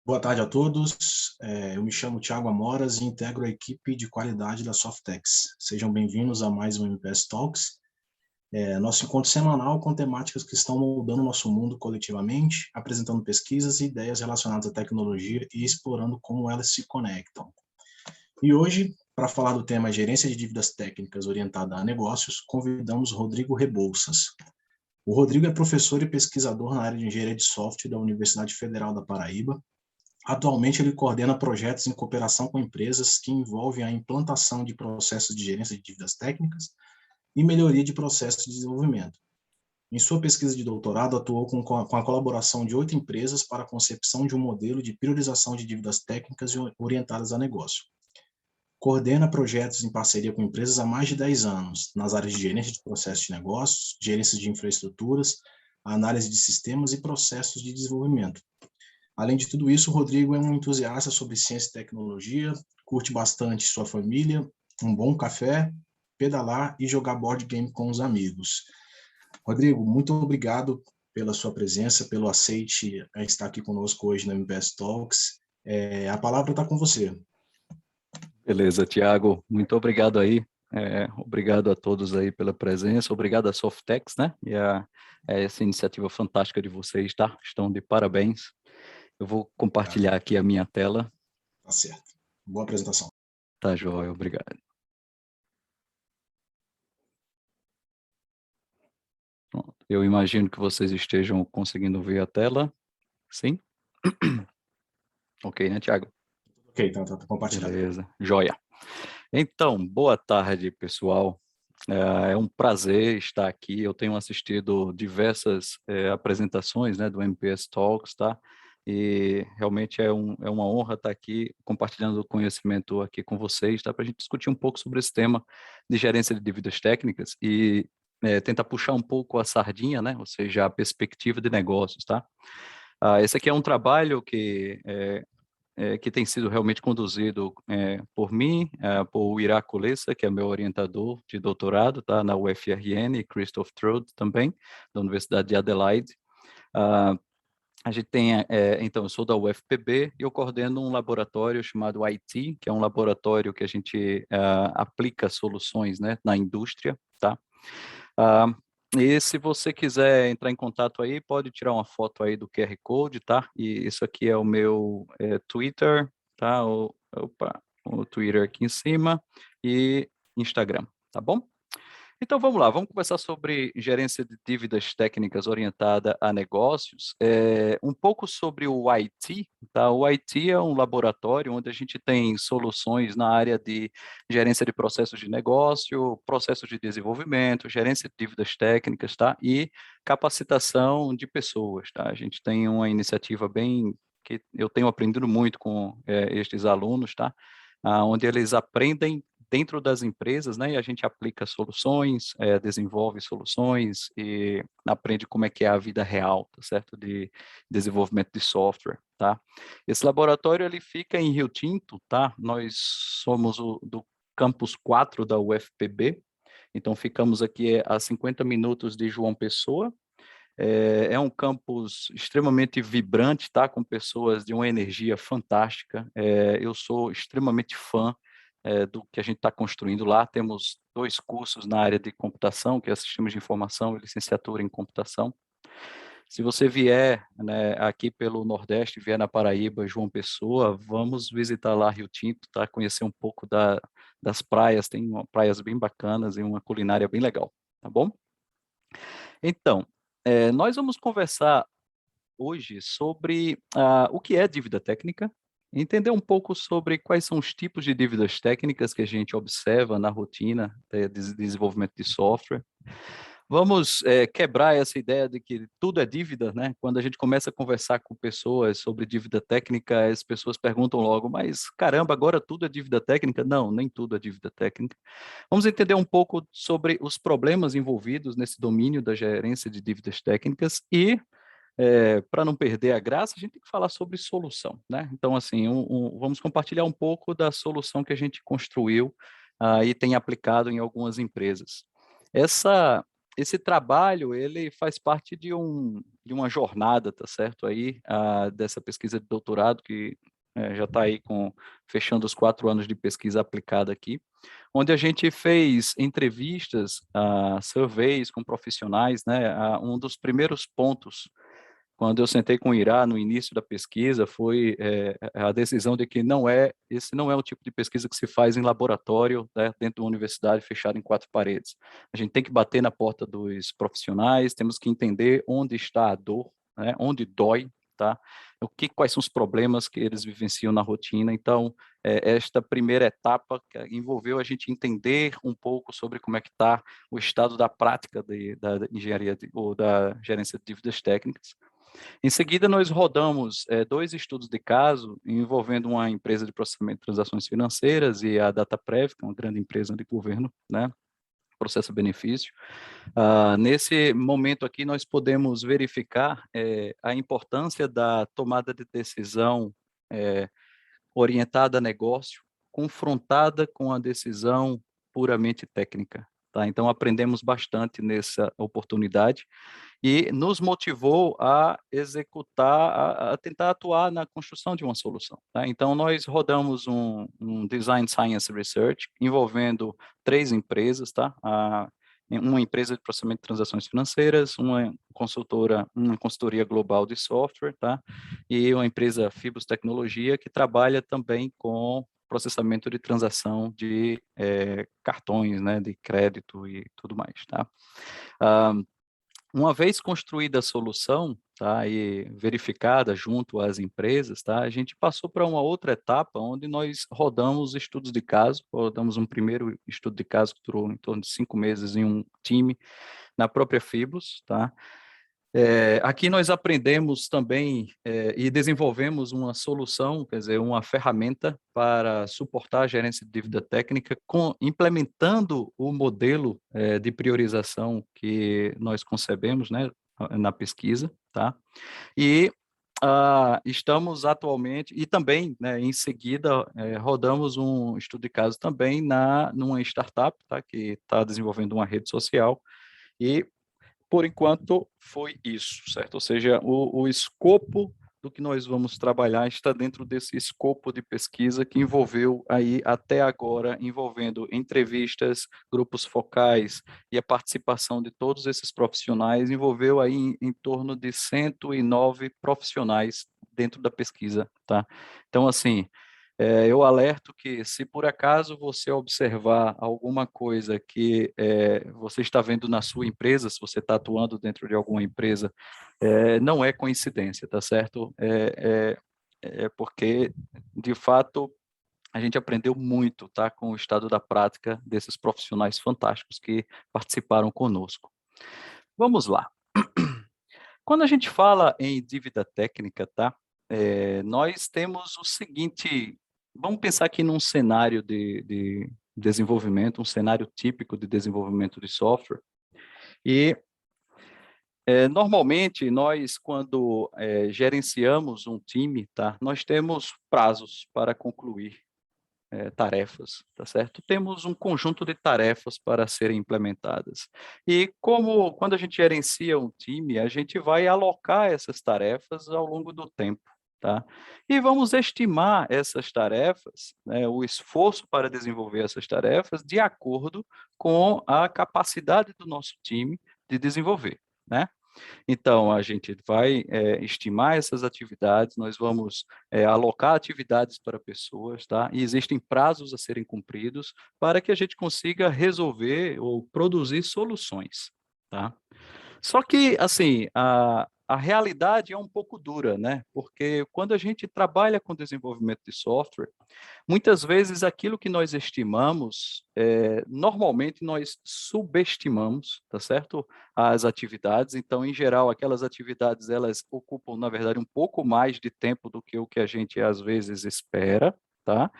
Boa tarde a todos. Eu me chamo Thiago Amoras e integro a equipe de qualidade da Softex. Sejam bem-vindos a mais um MPS Talks, nosso encontro semanal com temáticas que estão moldando o nosso mundo coletivamente, apresentando pesquisas e ideias relacionadas à tecnologia e explorando como elas se conectam. E hoje, para falar do tema Gerência de Dívidas Técnicas orientada a negócios, convidamos Rodrigo Rebouças. O Rodrigo é professor e pesquisador na área de engenharia de software da Universidade Federal da Paraíba. Atualmente, ele coordena projetos em cooperação com empresas que envolvem a implantação de processos de gerência de dívidas técnicas e melhoria de processos de desenvolvimento. Em sua pesquisa de doutorado, atuou com a colaboração de 8 empresas para a concepção de um modelo de priorização de dívidas técnicas orientadas a negócio. Coordena projetos em parceria com empresas há mais de 10 anos, nas áreas de gerência de processos de negócios, gerência de infraestruturas, análise de sistemas e processos de desenvolvimento. Além de tudo isso, o Rodrigo é um entusiasta sobre ciência e tecnologia, curte bastante sua família, um bom café, pedalar e jogar board game com os amigos. Rodrigo, muito obrigado pela sua presença, pelo aceite a estar aqui conosco hoje no MPS Talks. A palavra está com você. Beleza, Thiago, muito obrigado aí. Obrigado a todos aí pela presença, obrigado à Softex, né? E a essa iniciativa fantástica de vocês, tá? Estão de parabéns. Eu vou compartilhar aqui a minha tela. Tá certo. Boa apresentação. Tá joia, obrigado. Pronto. Eu imagino que vocês estejam conseguindo ver a tela. Sim? Ok, né, Thiago? Ok, tá compartilhado. Beleza, joia. Então, boa tarde, pessoal. É um prazer estar aqui. Eu tenho assistido diversas apresentações, né, do MPS Talks, tá? E realmente é uma honra estar aqui compartilhando o conhecimento aqui com vocês, tá? Para a gente discutir um pouco sobre esse tema de gerência de dívidas técnicas e tentar puxar um pouco a sardinha, né? Ou seja, a perspectiva de negócios, tá? Esse aqui é um trabalho que tem sido realmente conduzido por mim, por Ira Kulesa, que é meu orientador de doutorado, tá, na UFRN, e Christoph Trude também, da Universidade de Adelaide. A gente tem, então, eu sou da UFPB e eu coordeno um laboratório chamado IT, que é um laboratório que a gente aplica soluções, né, na indústria, tá? E se você quiser entrar em contato aí, pode tirar uma foto aí do QR Code, tá? E isso aqui é o meu Twitter, tá? O Twitter aqui em cima e Instagram, tá bom? Então vamos lá, vamos conversar sobre gerência de dívidas técnicas orientada a negócios. Um pouco sobre o IT, tá? O IT é um laboratório onde a gente tem soluções na área de gerência de processos de negócio, processos de desenvolvimento, gerência de dívidas técnicas, tá? E capacitação de pessoas, tá? A gente tem uma iniciativa que eu tenho aprendido muito com estes alunos, tá? Onde eles aprendem dentro das empresas, né, e a gente aplica soluções, desenvolve soluções e aprende como é que é a vida real, tá certo, de desenvolvimento de software, tá? Esse laboratório, ele fica em Rio Tinto, tá? Nós somos do campus 4 da UFPB, então ficamos aqui a 50 minutos de João Pessoa. É um campus extremamente vibrante, tá? Com pessoas de uma energia fantástica. Eu sou extremamente fã do que a gente está construindo lá. Temos 2 cursos na área de computação, que é Sistemas de Informação e Licenciatura em Computação. Se você vier, né, aqui pelo Nordeste, vier na Paraíba, João Pessoa, vamos visitar lá Rio Tinto, tá? Conhecer um pouco das praias, tem praias bem bacanas e uma culinária bem legal, tá bom? Então, nós vamos conversar hoje sobre o que é dívida técnica, entender um pouco sobre quais são os tipos de dívidas técnicas que a gente observa na rotina de desenvolvimento de software. Vamos quebrar essa ideia de que tudo é dívida, né? Quando a gente começa a conversar com pessoas sobre dívida técnica, as pessoas perguntam logo, mas caramba, agora tudo é dívida técnica? Não, nem tudo é dívida técnica. Vamos entender um pouco sobre os problemas envolvidos nesse domínio da gerência de dívidas técnicas e para não perder a graça, a gente tem que falar sobre solução, né? Então, assim, vamos compartilhar um pouco da solução que a gente construiu e tem aplicado em algumas empresas. esse trabalho, ele faz parte de uma jornada, tá certo? Aí, dessa pesquisa de doutorado, que já está aí fechando os 4 anos de pesquisa aplicada aqui, onde a gente fez entrevistas, surveys com profissionais, né? Um dos primeiros pontos, quando eu sentei com o Irá no início da pesquisa, foi a decisão de que esse não é o tipo de pesquisa que se faz em laboratório, né, dentro de uma universidade fechada em 4 paredes. A gente tem que bater na porta dos profissionais, temos que entender onde está a dor, né, onde dói, tá? Quais são os problemas que eles vivenciam na rotina. Então, esta primeira etapa envolveu a gente entender um pouco sobre como é que está o estado da prática da engenharia ou da gerência de dívidas técnicas. Em seguida, nós rodamos 2 estudos de caso envolvendo uma empresa de processamento de transações financeiras e a Dataprev, que é uma grande empresa de governo, né? Processo-benefício. Nesse momento aqui, nós podemos verificar a importância da tomada de decisão orientada a negócio, confrontada com a decisão puramente técnica. Tá? Então, aprendemos bastante nessa oportunidade e nos motivou a executar, a tentar atuar na construção de uma solução. Tá? Então, nós rodamos um Design Science Research envolvendo 3 empresas, tá? Uma empresa de processamento de transações financeiras, uma consultoria global de software, tá? E uma empresa Fibus Tecnologia, que trabalha também com processamento de transação de cartões, né, de crédito e tudo mais, tá? Uma vez construída a solução, tá, e verificada junto às empresas, tá, a gente passou para uma outra etapa, onde nós rodamos estudos de caso, rodamos um primeiro estudo de caso que durou em torno de 5 meses em um time na própria Fibus, tá. Aqui nós aprendemos também e desenvolvemos uma solução, quer dizer, uma ferramenta para suportar a gerência de dívida técnica, implementando o modelo de priorização que nós concebemos, né, na pesquisa, tá? E estamos atualmente, e também, né, em seguida, rodamos um estudo de caso também numa startup, tá, que está desenvolvendo uma rede social, e por enquanto, foi isso, certo? Ou seja, o escopo do que nós vamos trabalhar está dentro desse escopo de pesquisa que envolveu aí, até agora, envolvendo entrevistas, grupos focais e a participação de todos esses profissionais, envolveu aí em torno de 109 profissionais dentro da pesquisa, tá? Então, assim, eu alerto que, se por acaso você observar alguma coisa que você está vendo na sua empresa, se você está atuando dentro de alguma empresa, não é coincidência, tá certo? É porque, de fato, a gente aprendeu muito, tá, com o estado da prática desses profissionais fantásticos que participaram conosco. Vamos lá. Quando a gente fala em dívida técnica, tá? Nós temos o seguinte, vamos pensar aqui num cenário de desenvolvimento, um cenário típico de desenvolvimento de software, e normalmente nós, quando gerenciamos um time, tá? Nós temos prazos para concluir tarefas, tá certo? Temos um conjunto de tarefas para serem implementadas. E quando a gente gerencia um time, a gente vai alocar essas tarefas ao longo do tempo, tá? E vamos estimar essas tarefas, né, o esforço para desenvolver essas tarefas de acordo com a capacidade do nosso time de desenvolver, né? Então, a gente vai estimar essas atividades, nós vamos alocar atividades para pessoas, tá? E existem prazos a serem cumpridos para que a gente consiga resolver ou produzir soluções, tá? Só que, assim, a realidade é um pouco dura, né? Porque quando a gente trabalha com desenvolvimento de software, muitas vezes aquilo que nós estimamos, normalmente nós subestimamos, tá certo? As atividades. Então, em geral, aquelas atividades, elas ocupam, na verdade, um pouco mais de tempo do que o que a gente às vezes espera, tá?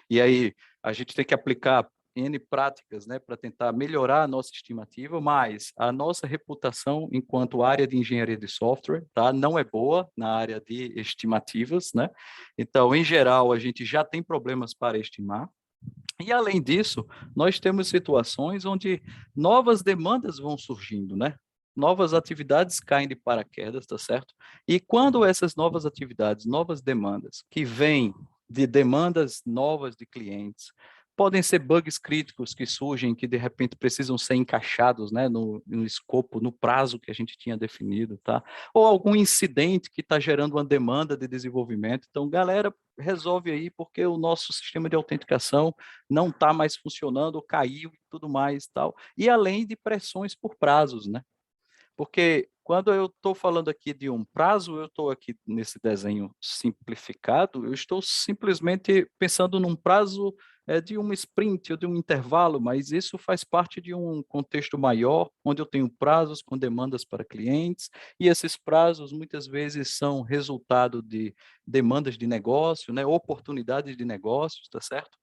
E aí a gente tem que aplicar N práticas, né, para tentar melhorar a nossa estimativa, mas a nossa reputação enquanto área de engenharia de software, tá, não é boa na área de estimativas, né? Então, em geral, a gente já tem problemas para estimar. E, além disso, nós temos situações onde novas demandas vão surgindo, né? Novas atividades caem de paraquedas, tá certo? E quando essas novas atividades, novas demandas, que vêm de demandas novas de clientes, podem ser bugs críticos que surgem, que de repente precisam ser encaixados, né, no escopo, no prazo que a gente tinha definido, tá? Ou algum incidente que está gerando uma demanda de desenvolvimento. Então, galera, resolve aí, porque o nosso sistema de autenticação não está mais funcionando, caiu e tudo mais, tal. E além de pressões por prazos, né? Porque quando eu estou falando aqui de um prazo, eu estou aqui nesse desenho simplificado, eu estou simplesmente pensando num prazo de um sprint ou de um intervalo, mas isso faz parte de um contexto maior, onde eu tenho prazos com demandas para clientes, e esses prazos muitas vezes são resultado de demandas de negócio, né, oportunidades de negócios, tá certo?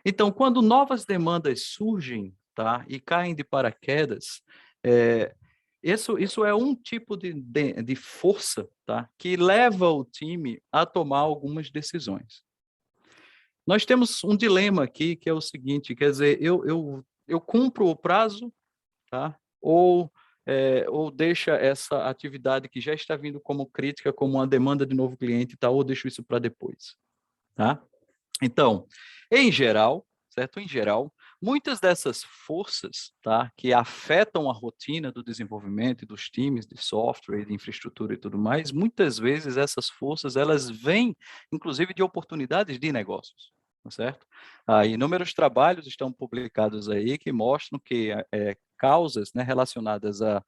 Então, quando novas demandas surgem, tá, e caem de paraquedas, é, isso é um tipo de força, tá, que leva o time a tomar algumas decisões. Nós temos um dilema aqui, que é o seguinte, quer dizer, eu cumpro o prazo, tá, ou deixa essa atividade que já está vindo como crítica, como uma demanda de novo cliente, tá, ou deixo isso para depois, tá? Então, em geral, certo? Em geral, muitas dessas forças, tá, que afetam a rotina do desenvolvimento e dos times de software, de infraestrutura e tudo mais, muitas vezes essas forças, elas vêm, inclusive, de oportunidades de negócios, tá certo? Inúmeros trabalhos estão publicados aí que mostram que causas, né, relacionadas a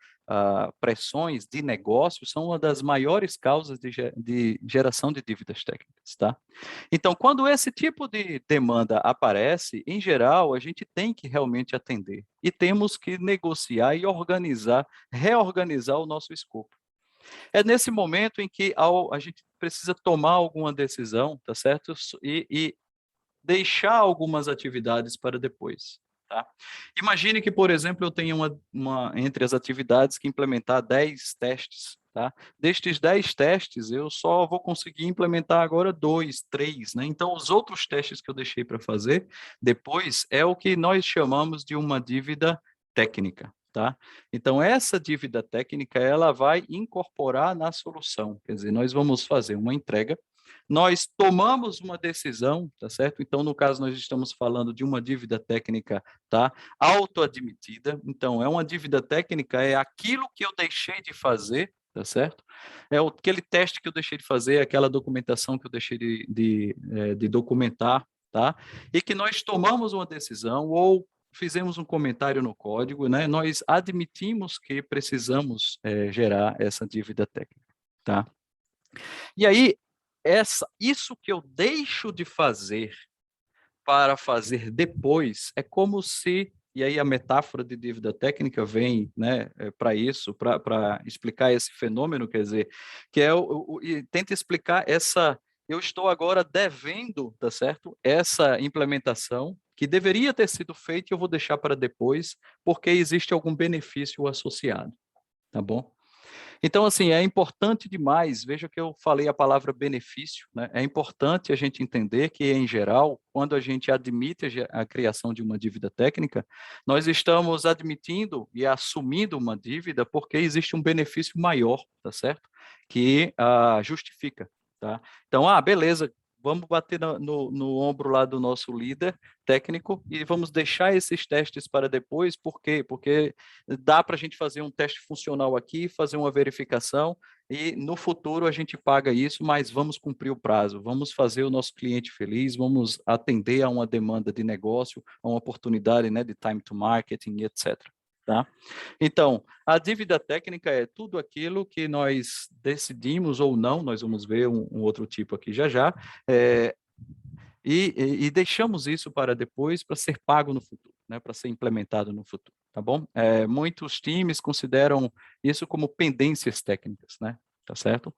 pressões de negócio são uma das maiores causas de geração de dívidas técnicas, tá? Então, quando esse tipo de demanda aparece, em geral, a gente tem que realmente atender e temos que negociar e reorganizar o nosso escopo. É nesse momento em que a gente precisa tomar alguma decisão, tá certo? E deixar algumas atividades para depois. Tá? Imagine que, por exemplo, eu tenho entre as atividades que implementar 10 testes. Tá? Destes 10 testes, eu só vou conseguir implementar agora 2, 3. Né? Então, os outros testes que eu deixei para fazer depois é o que nós chamamos de uma dívida técnica. Tá? Então, essa dívida técnica, ela vai incorporar na solução. Quer dizer, nós vamos fazer uma entrega, nós tomamos uma decisão, tá certo? Então, no caso, nós estamos falando de uma dívida técnica, tá? Autoadmitida. Então, é uma dívida técnica, é aquilo que eu deixei de fazer, tá certo? É aquele teste que eu deixei de fazer, aquela documentação que eu deixei de documentar, tá? E que nós tomamos uma decisão ou fizemos um comentário no código, né? Nós admitimos que precisamos gerar essa dívida técnica, tá? E aí, isso que eu deixo de fazer para fazer depois, é como se, e aí a metáfora de dívida técnica vem, né, para isso, para explicar esse fenômeno, quer dizer, que é e tenta explicar eu estou agora devendo, tá certo? Essa implementação que deveria ter sido feita, eu vou deixar para depois, porque existe algum benefício associado, tá bom? Então, assim, é importante demais, veja que eu falei a palavra benefício, né? É importante a gente entender que, em geral, quando a gente admite a criação de uma dívida técnica, nós estamos admitindo e assumindo uma dívida porque existe um benefício maior, tá certo? Que justifica, tá? Então, beleza, vamos bater no ombro lá do nosso líder técnico e vamos deixar esses testes para depois, por quê? Porque dá para a gente fazer um teste funcional aqui, fazer uma verificação e no futuro a gente paga isso, mas vamos cumprir o prazo, vamos fazer o nosso cliente feliz, vamos atender a uma demanda de negócio, a uma oportunidade, né, de time to marketing, etc. Tá? Então, a dívida técnica é tudo aquilo que nós decidimos ou não, nós vamos ver um outro tipo aqui já já, e deixamos isso para depois para ser pago no futuro, né, para ser implementado no futuro, tá bom? Muitos times consideram isso como pendências técnicas, né? Tá certo?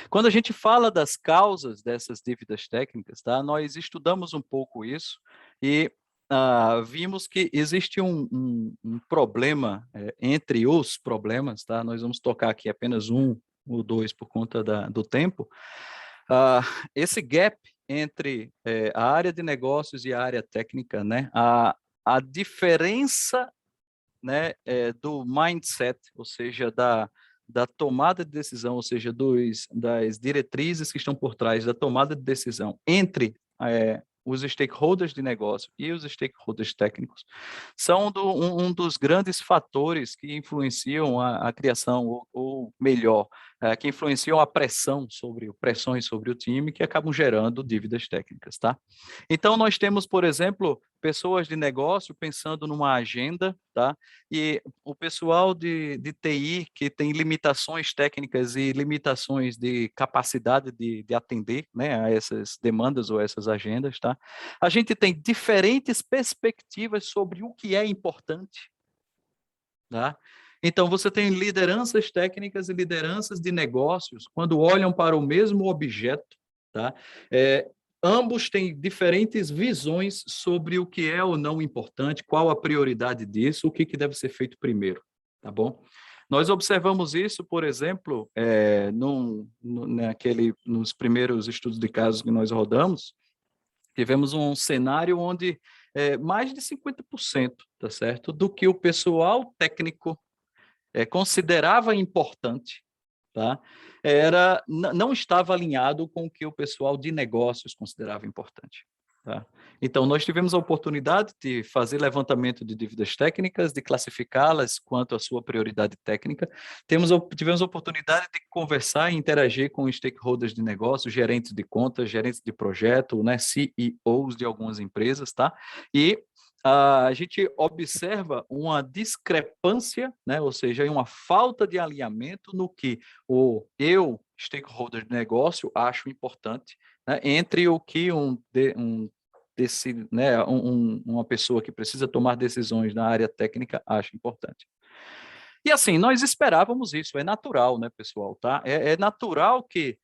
Quando a gente fala das causas dessas dívidas técnicas, tá? Nós estudamos um pouco isso e vimos que existe um problema entre os problemas, tá? Nós vamos tocar aqui apenas um ou dois por conta do tempo. Esse gap entre a área de negócios e a área técnica, né, a diferença, né, do mindset, ou seja, da tomada de decisão, ou seja, das diretrizes que estão por trás da tomada de decisão entre os stakeholders de negócio e os stakeholders técnicos, são um dos grandes fatores que influenciam a criação, ou melhor, que influenciam a pressões sobre o time, que acabam gerando dívidas técnicas, tá? Então, nós temos, por exemplo, pessoas de negócio pensando numa agenda, tá? E o pessoal de TI, que tem limitações técnicas e limitações de capacidade de atender, né, a essas demandas ou essas agendas, tá? A gente tem diferentes perspectivas sobre o que é importante, tá? Então, você tem lideranças técnicas e lideranças de negócios, quando olham para o mesmo objeto, tá? Ambos têm diferentes visões sobre o que é ou não importante, qual a prioridade disso, o que deve ser feito primeiro, tá bom? Nós observamos isso, por exemplo, nos primeiros estudos de casos que nós rodamos, tivemos um cenário onde mais de 50%, tá certo, do que o pessoal técnico considerava importante, tá? Não estava alinhado com o que o pessoal de negócios considerava importante. Tá? Então, nós tivemos a oportunidade de fazer levantamento de dívidas técnicas, de classificá-las quanto à sua prioridade técnica. Tivemos a oportunidade de conversar e interagir com stakeholders de negócio, gerentes de contas, gerentes de projeto, né, CEOs de algumas empresas, tá? E a gente observa uma discrepância, né, ou seja, uma falta de alinhamento no que stakeholder de negócio, acho importante, né, entre o que uma pessoa que precisa tomar decisões na área técnica acha importante. E assim, nós esperávamos isso, é natural, né, pessoal, tá? É natural que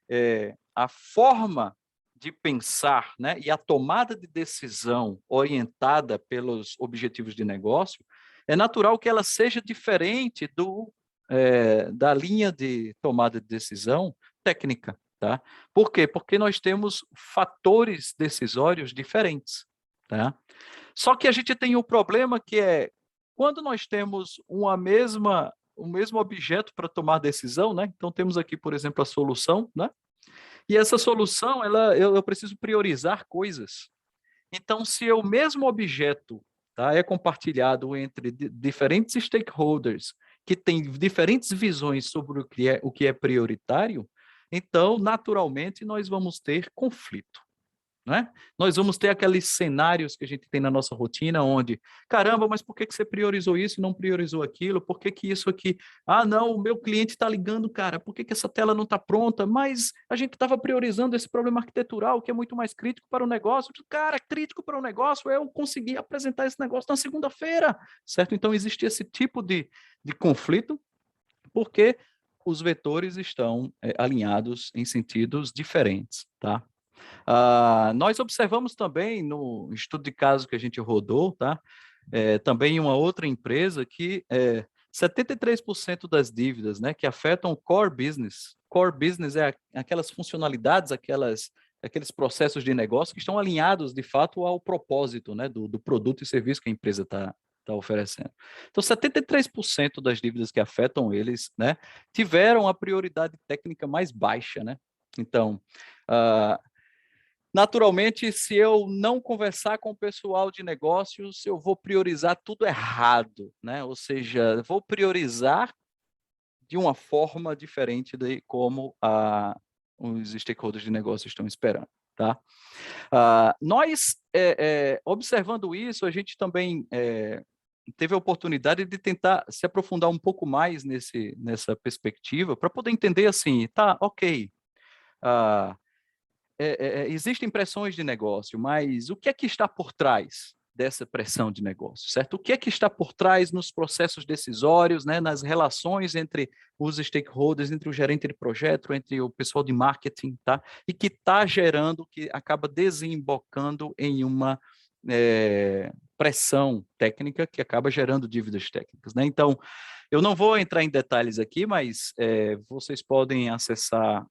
a forma de pensar, né, e a tomada de decisão orientada pelos objetivos de negócio, é natural que ela seja diferente da linha de tomada de decisão técnica, tá? Por quê? Porque nós temos fatores decisórios diferentes, tá? Só que a gente tem um problema que quando nós temos o mesmo objeto para tomar decisão, né? Então temos aqui, por exemplo, a solução, né? E essa solução, eu preciso priorizar coisas. Então, se o mesmo objeto, tá, é compartilhado entre diferentes stakeholders que têm diferentes visões sobre o que é prioritário, então, naturalmente, nós vamos ter conflito. Né? Nós vamos ter aqueles cenários que a gente tem na nossa rotina, onde, caramba, mas por que você priorizou isso e não priorizou aquilo? Por que isso aqui? Ah, não, o meu cliente está ligando, cara, por que essa tela não está pronta? Mas a gente estava priorizando esse problema arquitetural, que é muito mais crítico para o negócio. Cara, crítico para o negócio é eu conseguir apresentar esse negócio na segunda-feira, certo? Então, existe esse tipo de conflito, porque os vetores estão alinhados em sentidos diferentes, tá? Nós observamos também no estudo de caso que a gente rodou, tá? Também uma outra empresa que 73% das dívidas, né, que afetam o core business é aquelas funcionalidades, aqueles processos de negócio que estão alinhados, de fato, ao propósito, né, do produto e serviço que a empresa está oferecendo. Então, 73% das dívidas que afetam eles, né, tiveram a prioridade técnica mais baixa, né? Então, naturalmente, se eu não conversar com o pessoal de negócios, eu vou priorizar tudo errado, né? Ou seja, vou priorizar de uma forma diferente de como os stakeholders de negócio estão esperando, tá? Nós, observando isso, a gente também teve a oportunidade de tentar se aprofundar um pouco mais nessa perspectiva, para poder entender assim, tá, ok, existem pressões de negócio, mas o que é que está por trás dessa pressão de negócio, certo? O que é que está por trás nos processos decisórios, né, nas relações entre os stakeholders, entre o gerente de projeto, entre o pessoal de marketing, tá? E que está gerando, que acaba desembocando em uma pressão técnica que acaba gerando dívidas técnicas, né? Então, eu não vou entrar em detalhes aqui, mas vocês podem acessar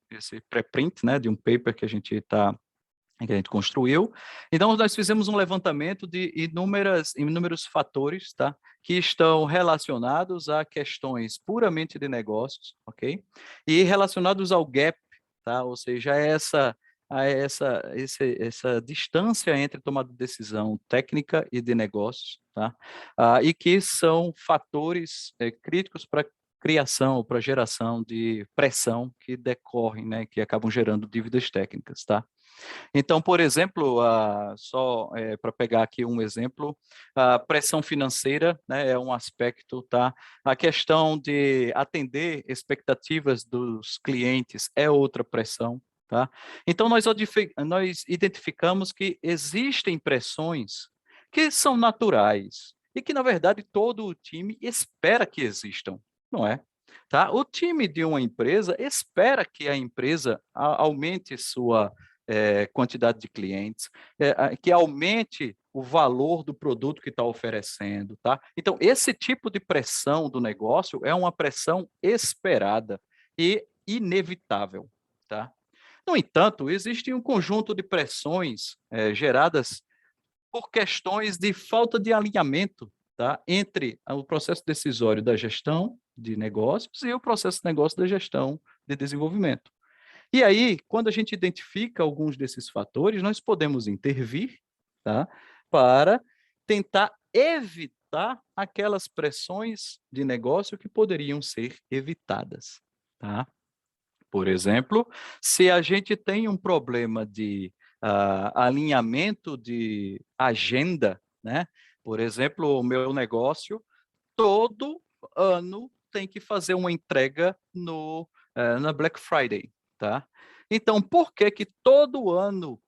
esse pré-print, né, de um paper que a gente está que a gente construiu. Então, nós fizemos um levantamento de inúmeros fatores, tá? Que estão relacionados a questões puramente de negócios, ok? E relacionados ao gap, tá? Ou seja, essa distância entre tomada de decisão técnica e de negócios, tá? E que são fatores críticos para criação, para geração de pressão que decorrem, né? Que acabam gerando dívidas técnicas, tá? Então, por exemplo, só para pegar aqui um exemplo, a pressão financeira, né, é um aspecto, tá? A questão de atender expectativas dos clientes é outra pressão, tá? Então, nós identificamos que existem pressões que são naturais e que, na verdade, todo o time espera que existam, não é? Tá? O time de uma empresa espera que a empresa aumente sua quantidade de clientes, que aumente o valor do produto que está oferecendo, tá? Então, esse tipo de pressão do negócio é uma pressão esperada e inevitável, tá? No entanto, existe um conjunto de pressões geradas por questões de falta de alinhamento, tá? Entre o processo decisório da gestão de negócios e o processo de negócio da gestão de desenvolvimento. E aí, quando a gente identifica alguns desses fatores, nós podemos intervir, tá? Para tentar evitar aquelas pressões de negócio que poderiam ser evitadas, tá? Por exemplo, se a gente tem um problema de alinhamento de agenda, né? Por exemplo, o meu negócio, todo ano tem que fazer uma entrega na Black Friday, tá? Então, por que que todo ano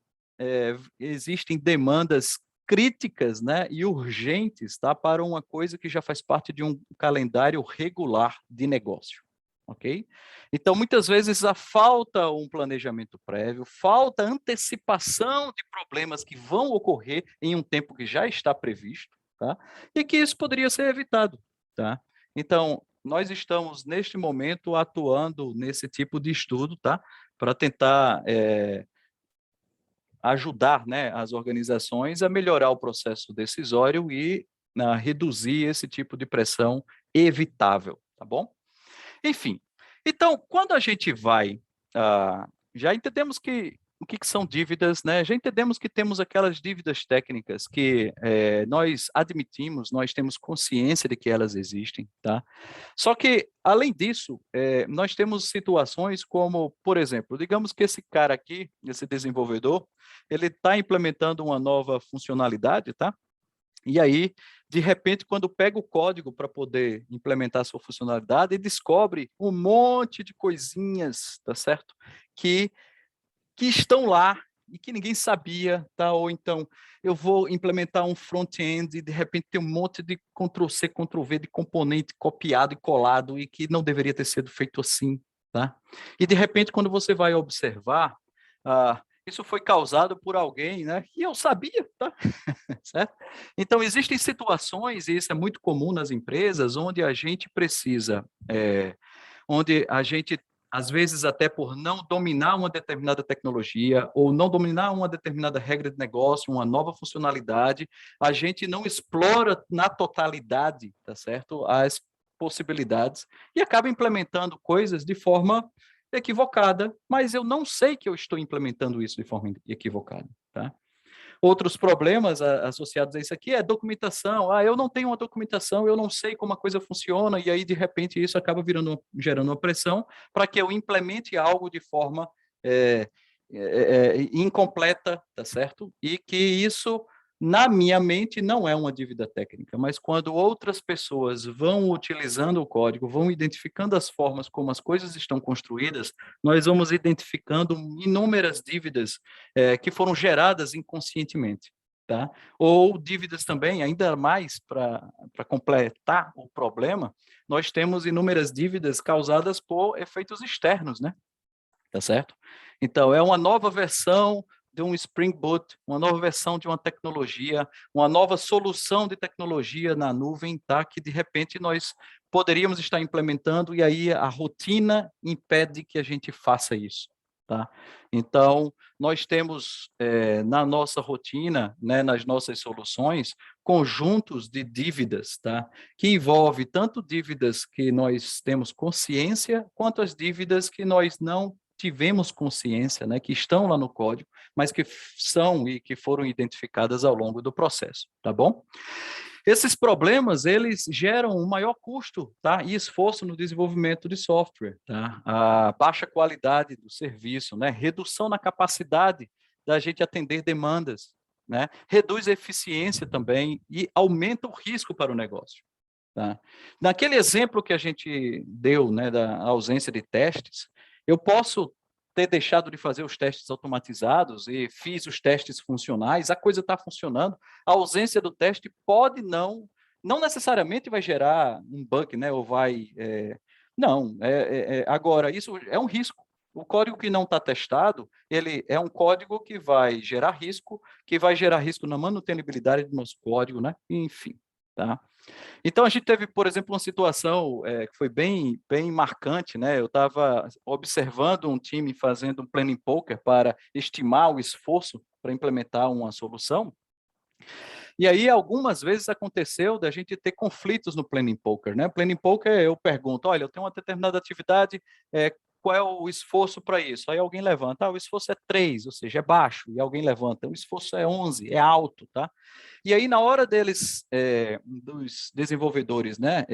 existem demandas críticas, né, e urgentes, tá, para uma coisa que já faz parte de um calendário regular de negócio, ok? Então, muitas vezes, falta um planejamento prévio, falta antecipação de problemas que vão ocorrer em um tempo que já está previsto, tá? E que isso poderia ser evitado, tá? Então, nós estamos, neste momento, atuando nesse tipo de estudo, tá? Para tentar ajudar, né, as organizações a melhorar o processo decisório e reduzir esse tipo de pressão evitável, tá bom? Enfim, então, quando a gente vai, já entendemos o que são dívidas, né? Já entendemos que temos aquelas dívidas técnicas que nós admitimos, nós temos consciência de que elas existem, tá? Só que, além disso, nós temos situações como, por exemplo, digamos que esse cara aqui, esse desenvolvedor, ele está implementando uma nova funcionalidade, tá? E aí, de repente, quando pega o código para poder implementar a sua funcionalidade, ele descobre um monte de coisinhas, tá certo? Que estão lá e que ninguém sabia, tá? Ou então, eu vou implementar um front-end e de repente tem um monte de Ctrl+C, Ctrl+V de componente copiado e colado e que não deveria ter sido feito assim, tá? E de repente, quando você vai observar, isso foi causado por alguém, né? E eu sabia, tá? Certo? Então, existem situações, e isso é muito comum nas empresas, onde a gente precisa, onde a gente, às vezes, até por não dominar uma determinada tecnologia ou não dominar uma determinada regra de negócio, uma nova funcionalidade, a gente não explora na totalidade, tá certo? As possibilidades e acaba implementando coisas de forma equivocada, mas eu não sei que eu estou implementando isso de forma equivocada, tá? Outros problemas associados a isso aqui é documentação. Eu não tenho uma documentação, eu não sei como a coisa funciona, e aí, de repente, isso acaba gerando uma pressão para que eu implemente algo de forma incompleta, tá certo? E que isso, na minha mente, não é uma dívida técnica, mas quando outras pessoas vão utilizando o código, vão identificando as formas como as coisas estão construídas, nós vamos identificando inúmeras dívidas que foram geradas inconscientemente, tá? Ou dívidas também, ainda mais para completar o problema, nós temos inúmeras dívidas causadas por efeitos externos, né? Tá certo? Então, é uma nova versão de um Spring Boot, uma nova versão de uma tecnologia, uma nova solução de tecnologia na nuvem, tá? Que de repente nós poderíamos estar implementando e aí a rotina impede que a gente faça isso, tá? Então, nós temos na nossa rotina, né, nas nossas soluções, conjuntos de dívidas, tá? Que envolve tanto dívidas que nós temos consciência, quanto as dívidas que nós não tivemos consciência, né, que estão lá no código, mas que são e que foram identificadas ao longo do processo, tá bom? Esses problemas, eles geram um maior custo, tá? E esforço no desenvolvimento de software, tá? A baixa qualidade do serviço, né? Redução na capacidade da gente atender demandas, né? Reduz a eficiência também e aumenta o risco para o negócio, tá? Naquele exemplo que a gente deu, né, da ausência de testes, eu posso ter deixado de fazer os testes automatizados e fiz os testes funcionais, a coisa está funcionando, a ausência do teste pode não necessariamente vai gerar um bug, né, ou vai, não, agora, isso é um risco. O código que não está testado, ele é um código que vai gerar risco na manutenibilidade do nosso código, né, enfim, tá? Então, a gente teve, por exemplo, uma situação que foi bem marcante, né? Eu estava observando um time fazendo um planning poker para estimar o esforço para implementar uma solução, e aí algumas vezes aconteceu da gente ter conflitos no planning poker, né? Planning poker, eu pergunto, olha, eu tenho uma determinada atividade, qual é o esforço para isso? Aí alguém levanta, o esforço é 3, ou seja, é baixo, e alguém levanta, o esforço é 11, é alto, tá? E aí, na hora deles, dos desenvolvedores, né,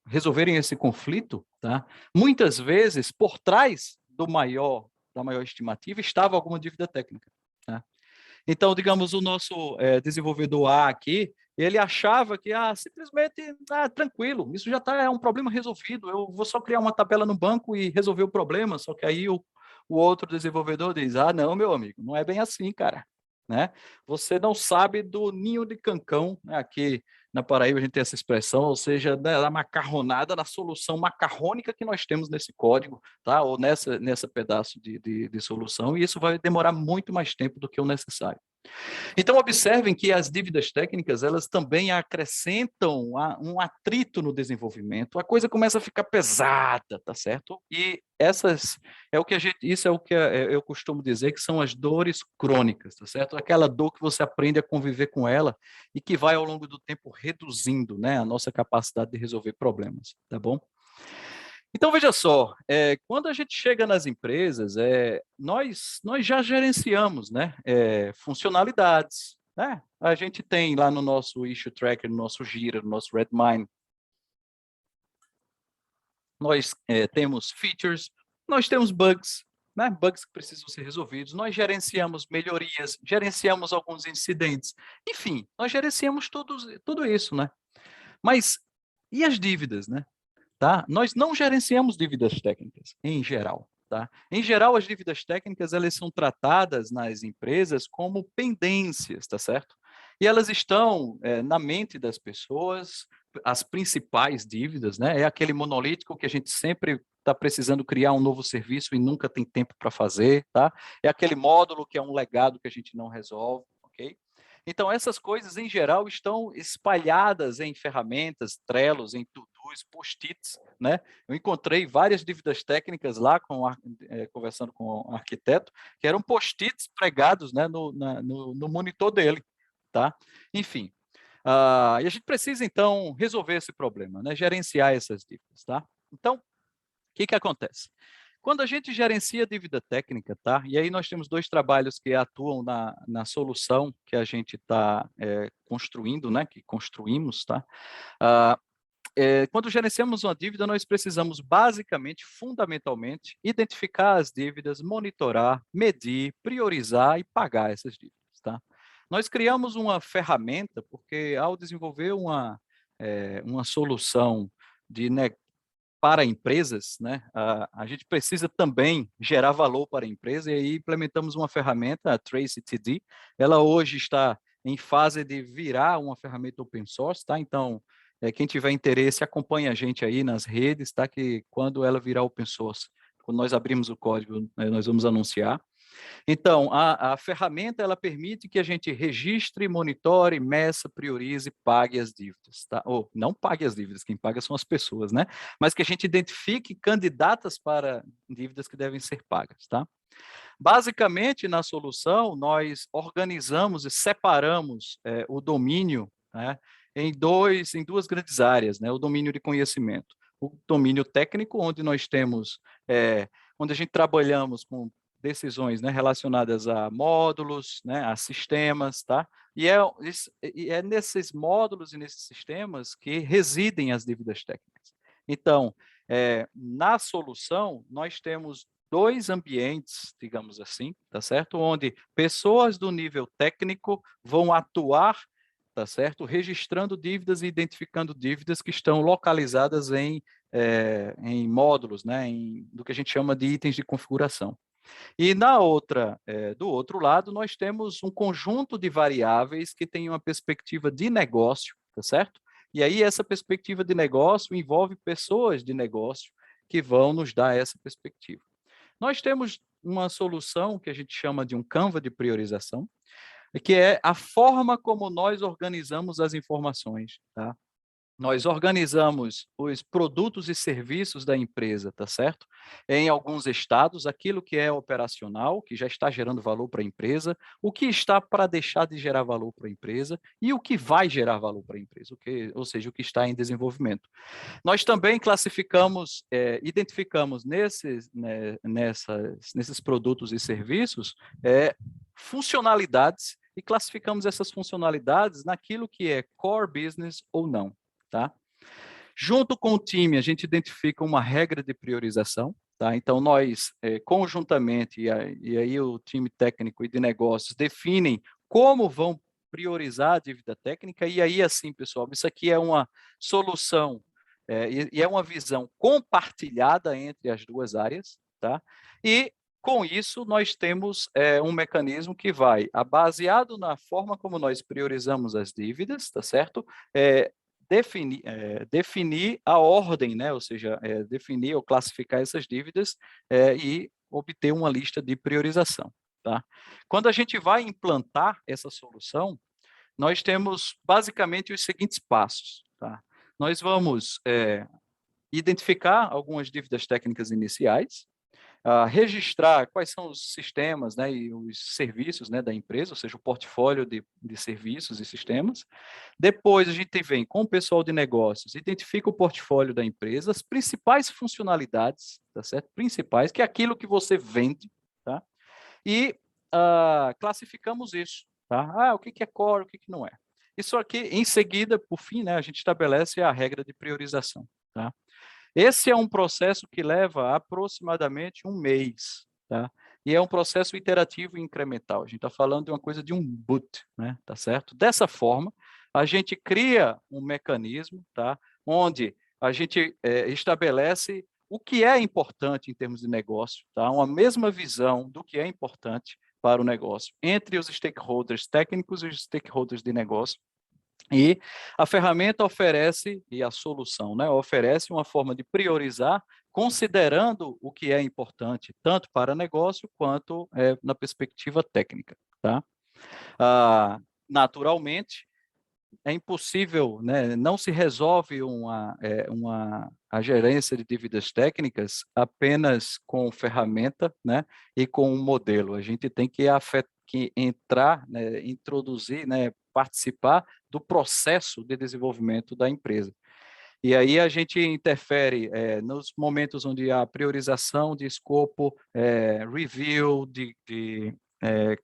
resolverem esse conflito, tá? Muitas vezes, por trás da maior estimativa, estava alguma dívida técnica, tá? Então, digamos, o nosso desenvolvedor A aqui, ele achava que simplesmente, tranquilo, isso já é um problema resolvido, eu vou só criar uma tabela no banco e resolver o problema, só que aí o outro desenvolvedor diz, não, meu amigo, não é bem assim, cara, né? Você não sabe do ninho de cancão, né? Aqui na Paraíba a gente tem essa expressão, ou seja, da macarronada, na solução macarrônica que nós temos nesse código, tá? Ou nessa pedaço de solução, e isso vai demorar muito mais tempo do que o necessário. Então, observem que as dívidas técnicas, elas também acrescentam um atrito no desenvolvimento, a coisa começa a ficar pesada, tá certo? E isso é o que eu costumo dizer que são as dores crônicas, tá certo? Aquela dor que você aprende a conviver com ela e que vai ao longo do tempo reduzindo, né, a nossa capacidade de resolver problemas, tá bom? Então, veja só, quando a gente chega nas empresas, nós já gerenciamos, né, funcionalidades, né? A gente tem lá no nosso Issue Tracker, no nosso Jira, no nosso Redmine, nós temos features, nós temos bugs, né? Bugs que precisam ser resolvidos, nós gerenciamos melhorias, gerenciamos alguns incidentes, enfim, nós gerenciamos tudo isso, né? Mas e as dívidas, né? Tá? Nós não gerenciamos dívidas técnicas, em geral. Tá? Em geral, as dívidas técnicas elas são tratadas nas empresas como pendências, tá certo? E elas estão na mente das pessoas, as principais dívidas, né? É aquele monolítico que a gente sempre está precisando criar um novo serviço e nunca tem tempo para fazer, tá? É aquele módulo que é um legado que a gente não resolve, ok? Então, essas coisas, em geral, estão espalhadas em ferramentas, Trelos, em to-dos, post-its, né? Eu encontrei várias dívidas técnicas lá, conversando com o arquiteto, que eram post-its pregados, né, no monitor dele, tá? Enfim, e a gente precisa, então, resolver esse problema, né? Gerenciar essas dívidas, tá? Então, o que acontece? Quando a gente gerencia dívida técnica, tá? E aí nós temos dois trabalhos que atuam na solução que a gente está construindo, né? Que construímos, tá? Quando gerenciamos uma dívida, nós precisamos basicamente, fundamentalmente, identificar as dívidas, monitorar, medir, priorizar e pagar essas dívidas, tá? Nós criamos uma ferramenta, porque ao desenvolver uma solução para empresas, né? A gente precisa também gerar valor para a empresa, e aí implementamos uma ferramenta, a Trace TD. Ela hoje está em fase de virar uma ferramenta open source, tá? Então, quem tiver interesse, acompanha a gente aí nas redes, tá? Que quando ela virar open source, quando nós abrimos o código, nós vamos anunciar. Então, a ferramenta, ela permite que a gente registre, monitore, meça, priorize, pague as dívidas, tá? Ou não pague as dívidas, quem paga são as pessoas, né? Mas que a gente identifique candidatas para dívidas que devem ser pagas, tá? Basicamente, na solução, nós organizamos e separamos o domínio, né, em duas grandes áreas, né? O domínio de conhecimento. O domínio técnico, onde nós temos, onde a gente trabalhamos com decisões, né, relacionadas a módulos, né, a sistemas, tá? E é nesses módulos e nesses sistemas que residem as dívidas técnicas. Então, na solução, nós temos dois ambientes, digamos assim, tá certo? Onde pessoas do nível técnico vão atuar, tá certo? Registrando dívidas e identificando dívidas que estão localizadas em módulos, né? Do que a gente chama de itens de configuração. E do outro lado, nós temos um conjunto de variáveis que tem uma perspectiva de negócio, tá certo? E aí essa perspectiva de negócio envolve pessoas de negócio que vão nos dar essa perspectiva. Nós temos uma solução que a gente chama de um Canva de priorização, que é a forma como nós organizamos as informações, tá? Nós organizamos os produtos e serviços da empresa, tá certo? Em alguns estados, aquilo que é operacional, que já está gerando valor para a empresa, o que está para deixar de gerar valor para a empresa e o que vai gerar valor para a empresa, ou seja, o que está em desenvolvimento. Nós também classificamos, identificamos nesses produtos e serviços funcionalidades e classificamos essas funcionalidades naquilo que é core business ou não, tá? Junto com o time, a gente identifica uma regra de priorização, tá? Então, nós, conjuntamente, e aí o time técnico e de negócios definem como vão priorizar a dívida técnica, e aí, assim, pessoal, isso aqui é uma solução, e é uma visão compartilhada entre as duas áreas, tá? E, com isso, nós temos um mecanismo que vai, baseado na forma como nós priorizamos as dívidas, tá certo? Definir a ordem, né? Ou seja, definir ou classificar essas dívidas e obter uma lista de priorização. Tá? Quando a gente vai implantar essa solução, nós temos basicamente os seguintes passos. Tá? Nós vamos identificar algumas dívidas técnicas iniciais, registrar quais são os sistemas, né, e os serviços, né, da empresa, ou seja, o portfólio de serviços e sistemas. Depois a gente vem com o pessoal de negócios, identifica o portfólio da empresa, as principais funcionalidades, tá certo? Principais, que é aquilo que você vende, tá? E classificamos isso, tá? O que é core, o que não é. Isso aqui, em seguida, por fim, né, a gente estabelece a regra de priorização, tá? Esse é um processo que leva aproximadamente um mês, tá? E é um processo iterativo e incremental. A gente está falando de uma coisa de um boot, né? Tá certo? Dessa forma, a gente cria um mecanismo, tá? Onde a gente estabelece o que é importante em termos de negócio, tá? Uma mesma visão do que é importante para o negócio entre os stakeholders técnicos e os stakeholders de negócio. E a ferramenta oferece, e a solução, né, oferece uma forma de priorizar, considerando o que é importante, tanto para negócio quanto na perspectiva técnica. Tá? Naturalmente, é impossível, né, não se resolve a gerência de dívidas técnicas apenas com ferramenta, né, e com um modelo. A gente tem que entrar, né, introduzir, né, participar do processo de desenvolvimento da empresa. E aí a gente interfere nos momentos onde há priorização de escopo, review,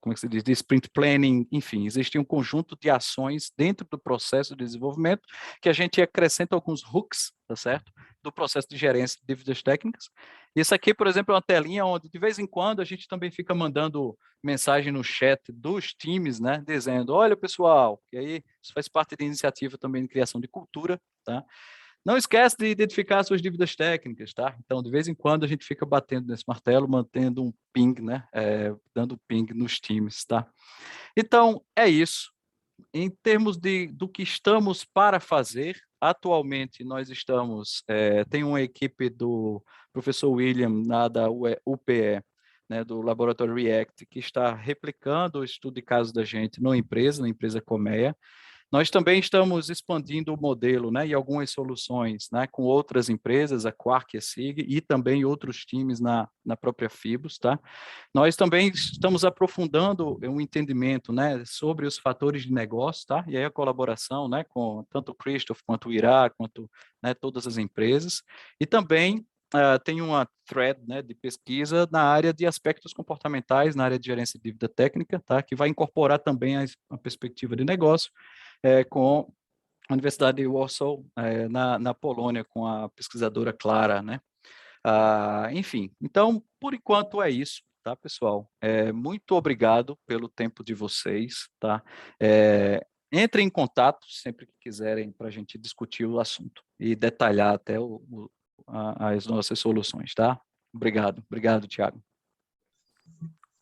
como é que se diz, de sprint planning, enfim, existe um conjunto de ações dentro do processo de desenvolvimento que a gente acrescenta alguns hooks, tá certo? Do processo de gerência de dívidas técnicas. Isso aqui, por exemplo, é uma telinha onde, de vez em quando, a gente também fica mandando mensagem no chat dos times, né, dizendo, olha, pessoal, e aí isso faz parte da iniciativa também de criação de cultura, tá? Não esquece de identificar suas dívidas técnicas, tá? Então, de vez em quando, a gente fica batendo nesse martelo, mantendo um ping, né? Dando ping nos times, tá? Então, é isso. Em termos do que estamos para fazer, atualmente nós estamos, tem uma equipe do professor William, da UPE, né, do Laboratório React, que está replicando o estudo de caso da gente na empresa Colmeia. Nós também estamos expandindo o modelo, né, e algumas soluções, né, com outras empresas, a Quark e a SIG, e também outros times na própria Fibus, tá? Nós também estamos aprofundando um entendimento, né, sobre os fatores de negócio, tá? E aí a colaboração, né, com tanto o Christoph quanto o Irá, quanto, né, todas as empresas. E também tem uma thread, né, de pesquisa na área de aspectos comportamentais, na área de gerência de dívida técnica, tá? Que vai incorporar também a perspectiva de negócio, com a Universidade de Warsaw, na Polônia, com a pesquisadora Clara, né? Enfim, então, por enquanto é isso, tá, pessoal? Muito obrigado pelo tempo de vocês, tá? Entrem em contato sempre que quiserem para a gente discutir o assunto e detalhar até as nossas soluções, tá? Obrigado, Thiago.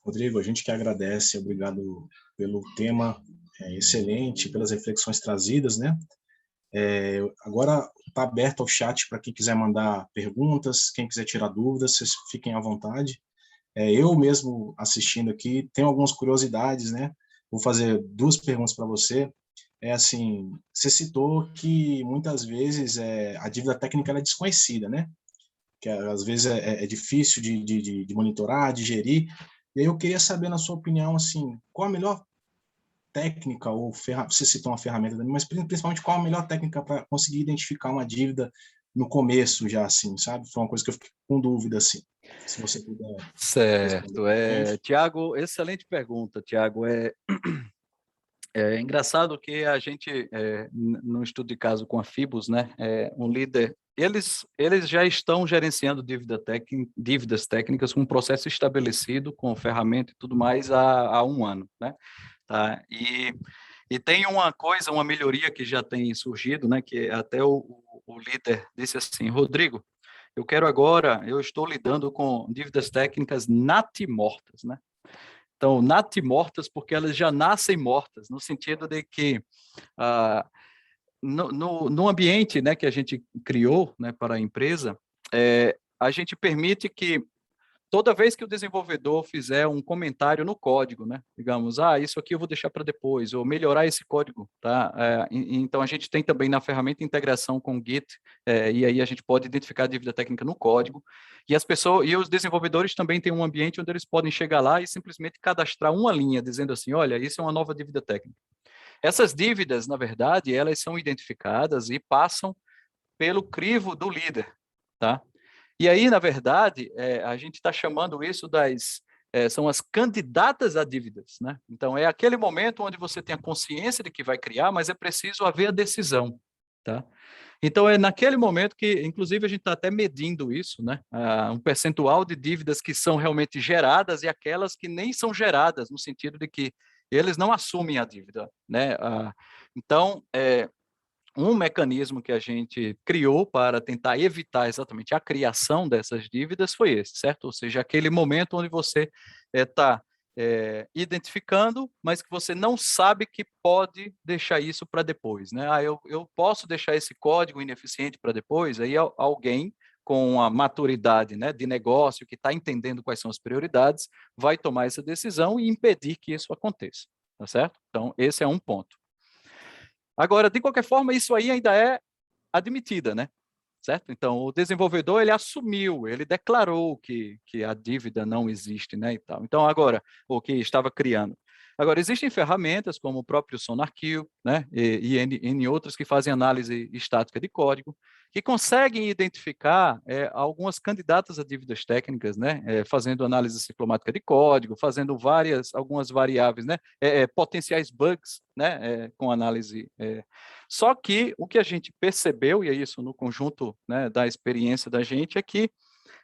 Rodrigo, a gente que agradece, obrigado pelo tema excelente, pelas reflexões trazidas, né? Agora está aberto ao chat para quem quiser mandar perguntas, quem quiser tirar dúvidas, vocês fiquem à vontade. Eu mesmo assistindo aqui, tenho algumas curiosidades, né? Vou fazer 2 perguntas para você. Assim, você citou que muitas vezes a dívida técnica é desconhecida, né? Que às vezes é difícil de monitorar, de gerir. E aí eu queria saber, na sua opinião, assim, qual a melhor técnica ou você citou uma ferramenta também, mas principalmente qual a melhor técnica para conseguir identificar uma dívida no começo já, assim, sabe? Foi uma coisa que eu fiquei com dúvida, assim. Se você puder Certo, responder. Tiago, excelente pergunta, Tiago. É engraçado que a gente, no estudo de caso com a Fibus, né, um líder, eles já estão gerenciando dívidas técnicas com um processo estabelecido, com ferramenta e tudo mais há 1 ano, né? Tá? E tem uma melhoria que já tem surgido, né, que até o líder disse assim: Rodrigo, eu estou lidando com dívidas técnicas natimortas, né? Então, natimortas porque elas já nascem mortas, no sentido de que no ambiente, né, que a gente criou, né, para a empresa, a gente permite que toda vez que o desenvolvedor fizer um comentário no código, né, digamos, isso aqui eu vou deixar para depois, ou melhorar esse código, tá? Então a gente tem também na ferramenta integração com o Git, e aí a gente pode identificar a dívida técnica no código, e as pessoas e os desenvolvedores também têm um ambiente onde eles podem chegar lá e simplesmente cadastrar uma linha dizendo assim, olha, isso é uma nova dívida técnica. Essas dívidas, na verdade, elas são identificadas e passam pelo crivo do líder, tá? E aí, na verdade, a gente está chamando isso são as candidatas a dívidas, né? Então, é aquele momento onde você tem a consciência de que vai criar, mas é preciso haver a decisão, tá? Então, é naquele momento que, inclusive, a gente está até medindo isso, né? Um percentual de dívidas que são realmente geradas e aquelas que nem são geradas, no sentido de que eles não assumem a dívida, né? Então, um mecanismo que a gente criou para tentar evitar exatamente a criação dessas dívidas foi esse, certo? Ou seja, aquele momento onde você está identificando, mas que você não sabe que pode deixar isso para depois, né? Eu posso deixar esse código ineficiente para depois, aí alguém com a maturidade, né, de negócio, que está entendendo quais são as prioridades, vai tomar essa decisão e impedir que isso aconteça, tá certo? Então, esse é um ponto. Agora, de qualquer forma, isso aí ainda é admitida, né? Certo? Então, o desenvolvedor, ele assumiu, ele declarou que a dívida não existe, né, e tal. Então, agora, o que estava criando. Agora, existem ferramentas como o próprio SonarQube, né, e N outras que fazem análise estática de código, que conseguem identificar algumas candidatas a dívidas técnicas, né, fazendo análise ciclomática de código, fazendo algumas variáveis, né, potenciais bugs, né, com análise. Só que o que a gente percebeu, e é isso no conjunto, né, da experiência da gente, é que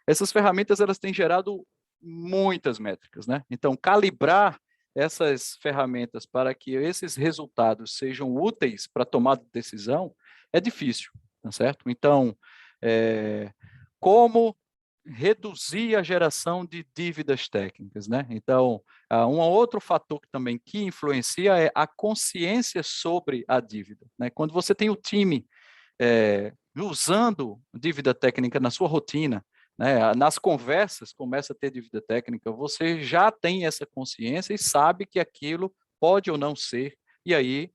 essas ferramentas elas têm gerado muitas métricas, né? Então, calibrar essas ferramentas para que esses resultados sejam úteis para tomar decisão é difícil, tá certo? Então, como reduzir a geração de dívidas técnicas, né? Então, um outro fator também que influencia é a consciência sobre a dívida, né? Quando você tem o time usando dívida técnica na sua rotina, né? Nas conversas, começa a ter dívida técnica, você já tem essa consciência e sabe que aquilo pode ou não ser, e aí,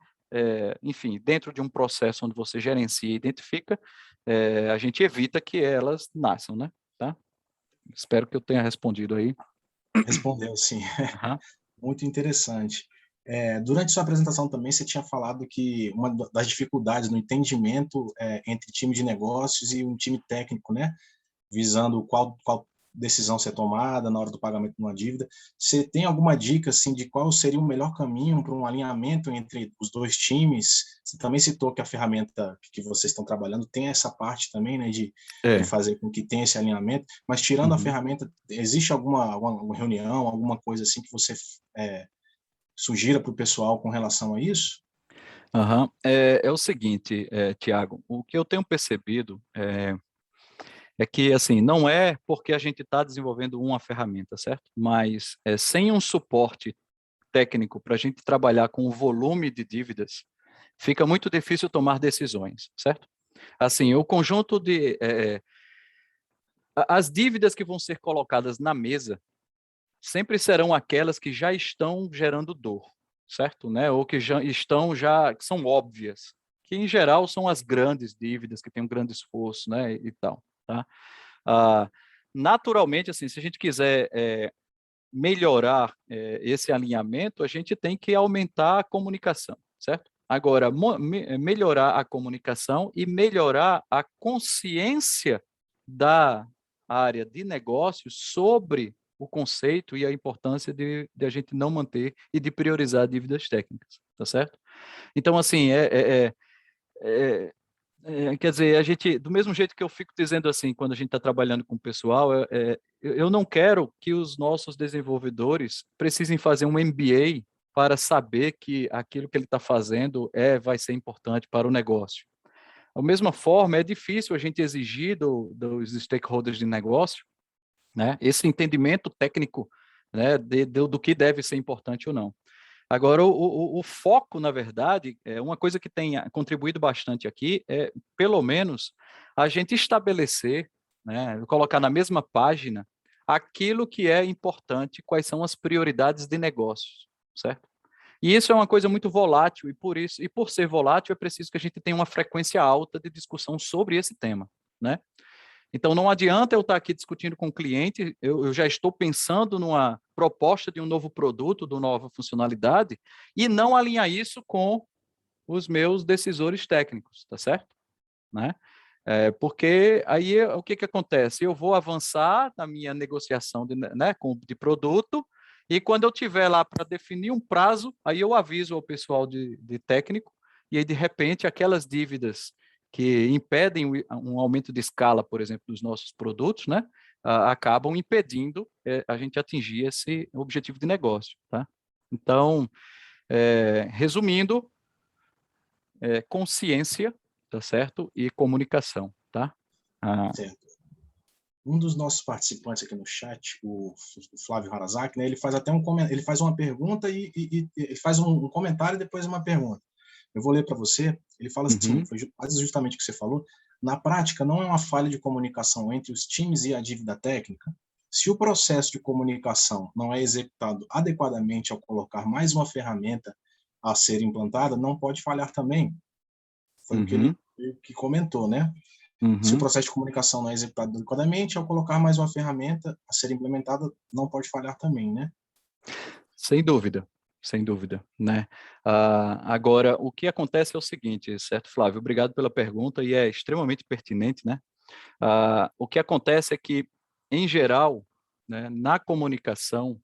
enfim, dentro de um processo onde você gerencia e identifica, a gente evita que elas nasçam, né? Tá? Espero que eu tenha respondido aí. Respondeu, sim. Uhum. Muito interessante. Durante sua apresentação também, você tinha falado que uma das dificuldades no entendimento entre time de negócios e um time técnico, né? Visando qual decisão ser tomada na hora do pagamento de uma dívida. Você tem alguma dica assim de qual seria o melhor caminho para um alinhamento entre os dois times? Você também citou que a ferramenta que vocês estão trabalhando tem essa parte também, né, de fazer com que tenha esse alinhamento, mas tirando a Uhum. ferramenta, existe alguma reunião, alguma coisa assim que você sugira para o pessoal com relação a isso? Uhum. É o seguinte, Tiago, o que eu tenho percebido é que, assim, não é porque a gente está desenvolvendo uma ferramenta, certo? Mas sem um suporte técnico para a gente trabalhar com o volume de dívidas, fica muito difícil tomar decisões, certo? Assim, o conjunto de... as dívidas que vão ser colocadas na mesa sempre serão aquelas que já estão gerando dor, certo? Né? Ou que que são óbvias, que em geral são as grandes dívidas, que têm um grande esforço, né, e tal, tá? Ah, naturalmente, assim, se a gente quiser melhorar esse alinhamento, a gente tem que aumentar a comunicação, certo? Agora, melhorar a comunicação e melhorar a consciência da área de negócios sobre o conceito e a importância de a gente não manter e de priorizar dívidas técnicas, tá certo? Então, assim, é, quer dizer, a gente, do mesmo jeito que eu fico dizendo assim, quando a gente está trabalhando com o pessoal, eu não quero que os nossos desenvolvedores precisem fazer um MBA para saber que aquilo que ele está fazendo vai ser importante para o negócio. Da mesma forma, é difícil a gente exigir dos stakeholders de negócio, né, esse entendimento técnico, né, do que deve ser importante ou não. Agora, o foco, na verdade, é uma coisa que tem contribuído bastante aqui, pelo menos, a gente estabelecer, né, colocar na mesma página aquilo que é importante, quais são as prioridades de negócios, certo? E isso é uma coisa muito volátil, e por ser volátil, é preciso que a gente tenha uma frequência alta de discussão sobre esse tema, né? Então, não adianta eu estar aqui discutindo com o cliente, eu já estou pensando numa proposta de um novo produto, de uma nova funcionalidade, e não alinhar isso com os meus decisores técnicos, tá certo? Né? Porque aí o que acontece? Eu vou avançar na minha negociação de produto, e quando eu tiver lá para definir um prazo, aí eu aviso ao pessoal de técnico, e aí, de repente, aquelas dívidas que impedem um aumento de escala, por exemplo, dos nossos produtos, né, acabam impedindo a gente atingir esse objetivo de negócio. Tá? Então, resumindo, consciência, tá certo? E comunicação, tá? Certo. Um dos nossos participantes aqui no chat, o Flávio Harazaki, né, ele faz até ele faz uma pergunta e ele faz um comentário e depois uma pergunta. Eu vou ler para você. Ele fala assim, Uhum. foi justamente o que você falou. Na prática, não é uma falha de comunicação entre os times e a dívida técnica? Se o processo de comunicação não é executado adequadamente ao colocar mais uma ferramenta a ser implantada, não pode falhar também. Foi o que Uhum. ele que comentou, né? Se o Uhum. processo de comunicação não é executado adequadamente, ao colocar mais uma ferramenta a ser implementada, não pode falhar também, né? Sem dúvida, né? Agora, o que acontece é o seguinte, certo, Flávio? Obrigado pela pergunta e é extremamente pertinente, né? O que acontece é que, em geral, né, na comunicação,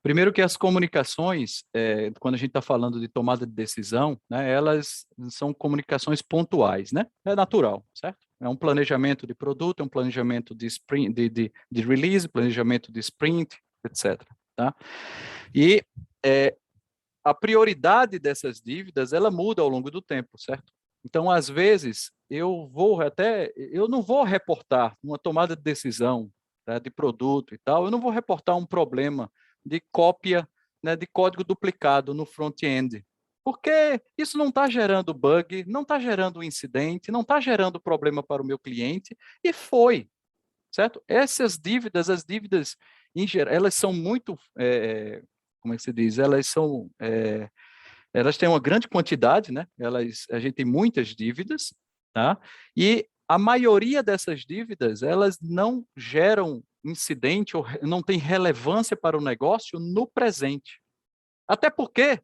primeiro que as comunicações, quando a gente está falando de tomada de decisão, né, elas são comunicações pontuais, né? É natural, certo? É um planejamento de produto, é um planejamento de sprint, de release, planejamento de sprint, etc. Tá? E a prioridade dessas dívidas, ela muda ao longo do tempo, certo? Então, às vezes, eu não vou reportar uma tomada de decisão, tá, de produto e tal, eu não vou reportar um problema de cópia, né, de código duplicado no front-end, porque isso não está gerando bug, não está gerando incidente, não está gerando problema para o meu cliente, e foi. certo? Essas dívidas, as dívidas, em geral, elas são muito, como é que se diz? Elas têm uma grande quantidade, né? A gente tem muitas dívidas, tá? E a maioria dessas dívidas, elas não geram incidente ou não tem relevância para o negócio no presente. Até porque,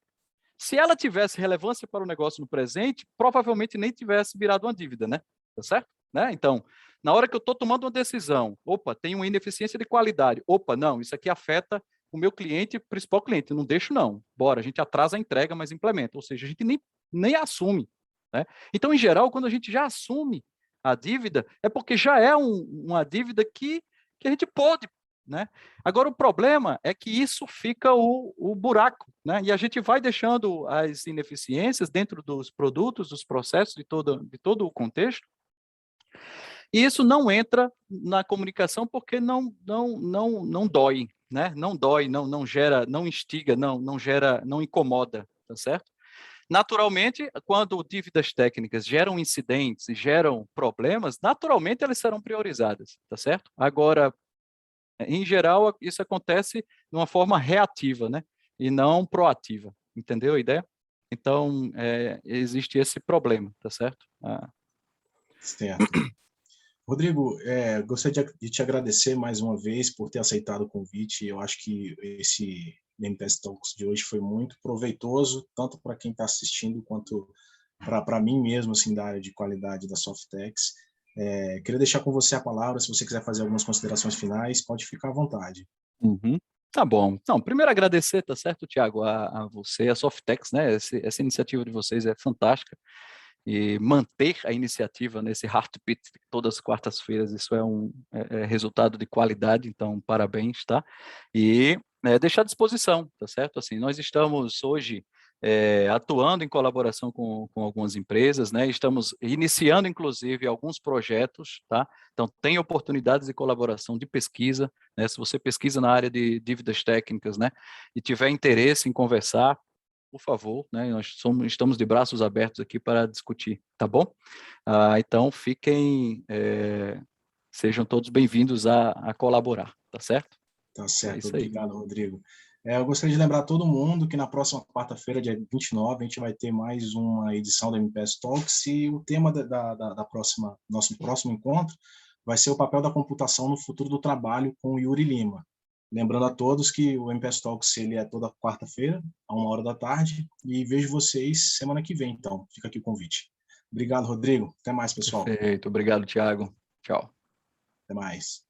se ela tivesse relevância para o negócio no presente, provavelmente nem tivesse virado uma dívida, né? Tá certo? Né? Então, na hora que eu estou tomando uma decisão, opa, tem uma ineficiência de qualidade, opa, não, isso aqui afeta o meu cliente, principal cliente, não deixo não, bora, a gente atrasa a entrega, mas implementa, ou seja, a gente nem assume. Né? Então, em geral, quando a gente já assume a dívida, é porque já é uma dívida que a gente pode, né? Agora, o problema é que isso fica o buraco, né? E a gente vai deixando as ineficiências dentro dos produtos, dos processos, de todo o contexto, e isso não entra na comunicação porque não dói, né? Não dói, não gera, não instiga, não gera, não incomoda, tá certo? Naturalmente, quando dívidas técnicas geram incidentes e geram problemas, naturalmente elas serão priorizadas, tá certo? Agora, em geral, isso acontece de uma forma reativa, né? E não proativa, entendeu a ideia? Então, existe esse problema, tá certo? Certo. Rodrigo, gostaria de te agradecer mais uma vez por ter aceitado o convite. Eu acho que esse MPS Talks de hoje foi muito proveitoso, tanto para quem está assistindo, quanto para mim mesmo, assim, da área de qualidade da Softex. Queria deixar com você a palavra, se você quiser fazer algumas considerações finais, pode ficar à vontade. Uhum. Tá bom. Então, primeiro agradecer, tá certo, Tiago, a você, a Softex, né? Essa iniciativa de vocês é fantástica. E manter a iniciativa nesse Heartbeat todas as quartas-feiras, isso é resultado de qualidade, então parabéns, tá? E deixar à disposição, tá certo? Assim, nós estamos hoje atuando em colaboração com algumas empresas, né? Estamos iniciando, inclusive, alguns projetos, tá? Então, tem oportunidades de colaboração de pesquisa, né? Se você pesquisa na área de dívidas técnicas, né? E tiver interesse em conversar, por favor, né? Nós estamos de braços abertos aqui para discutir, tá bom? Então, sejam todos bem-vindos a colaborar, tá certo? Tá É certo, isso aí. obrigado, Rodrigo. Eu gostaria de lembrar todo mundo que na próxima quarta-feira, dia 29, a gente vai ter mais uma edição do MPS Talks e o tema nosso próximo encontro vai ser o papel da computação no futuro do trabalho com o Yuri Lima. Lembrando a todos que o MPS Talks ele é toda quarta-feira, a 13h, e vejo vocês semana que vem, então. Fica aqui o convite. Obrigado, Rodrigo. Até mais, pessoal. Perfeito. Obrigado, Tiago. Tchau. Até mais.